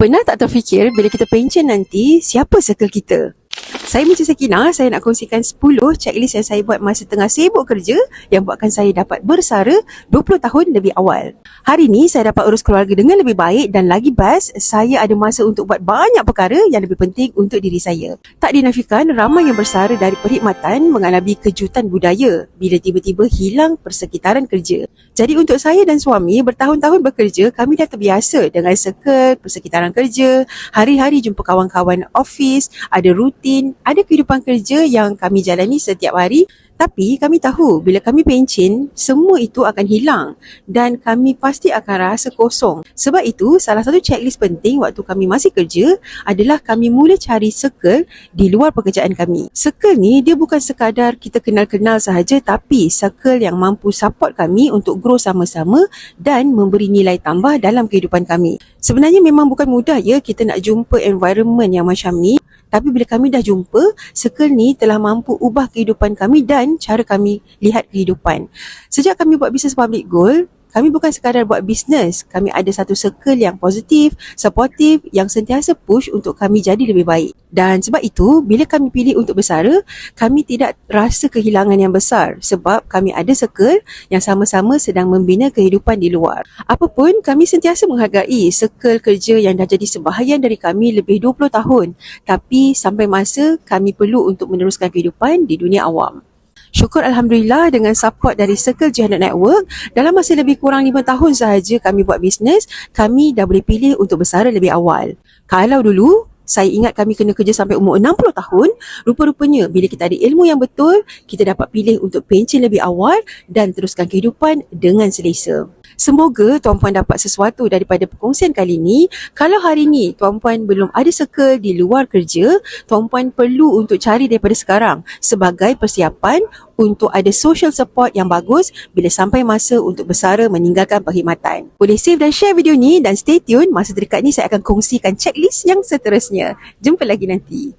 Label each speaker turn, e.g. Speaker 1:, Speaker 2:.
Speaker 1: Pernah tak terfikir bila kita pencen nanti, siapa circle kita? Saya Encik Sakinah, saya nak kongsikan 10 checklist yang saya buat masa tengah sibuk kerja yang buatkan saya dapat bersara 20 tahun lebih awal. Hari ni saya dapat urus keluarga dengan lebih baik dan lagi best, saya ada masa untuk buat banyak perkara yang lebih penting untuk diri saya. Tak dinafikan, ramai yang bersara dari perkhidmatan mengalami kejutan budaya bila tiba-tiba hilang persekitaran kerja. Jadi untuk saya dan suami bertahun-tahun bekerja, kami dah terbiasa dengan circle persekitaran kerja, hari-hari jumpa kawan-kawan office, ada rutin, ada kehidupan kerja yang kami jalani setiap hari. Tapi kami tahu bila kami pencen, semua itu akan hilang dan kami pasti akan rasa kosong. Sebab itu, salah satu checklist penting waktu kami masih kerja adalah kami mula cari circle di luar pekerjaan kami. Circle ni dia bukan sekadar kita kenal-kenal sahaja, tapi circle yang mampu support kami untuk grow sama-sama dan memberi nilai tambah dalam kehidupan kami. Sebenarnya memang bukan mudah ya kita nak jumpa environment yang macam ni. Tapi bila kami dah jumpa, circle ni telah mampu ubah kehidupan kami dan cara kami lihat kehidupan. Sejak kami buat bisnes Public Gold, kami bukan sekadar buat bisnes. Kami ada satu circle yang positif, supportive, yang sentiasa push untuk kami jadi lebih baik. Dan sebab itu, bila kami pilih untuk bersara, kami tidak rasa kehilangan yang besar sebab kami ada circle yang sama-sama sedang membina kehidupan di luar. Apapun, kami sentiasa menghargai circle kerja yang dah jadi sebahagian dari kami lebih 20 tahun. Tapi sampai masa kami perlu untuk meneruskan kehidupan di dunia awam. Syukur Alhamdulillah dengan support dari Circle Jihad Network, dalam masa lebih kurang 5 tahun sahaja kami buat bisnes, kami dah boleh pilih untuk bersara lebih awal. Kalau dulu, saya ingat kami kena kerja sampai umur 60 tahun, rupa-rupanya bila kita ada ilmu yang betul, kita dapat pilih untuk pencen lebih awal dan teruskan kehidupan dengan selesa. Semoga tuan-puan dapat sesuatu daripada perkongsian kali ini. Kalau hari ini tuan-puan belum ada circle di luar kerja, tuan-puan perlu untuk cari daripada sekarang sebagai persiapan untuk ada social support yang bagus bila sampai masa untuk bersara meninggalkan perkhidmatan. Boleh save dan share video ni dan stay tune, masa terdekat ni saya akan kongsikan checklist yang seterusnya. Jumpa lagi nanti.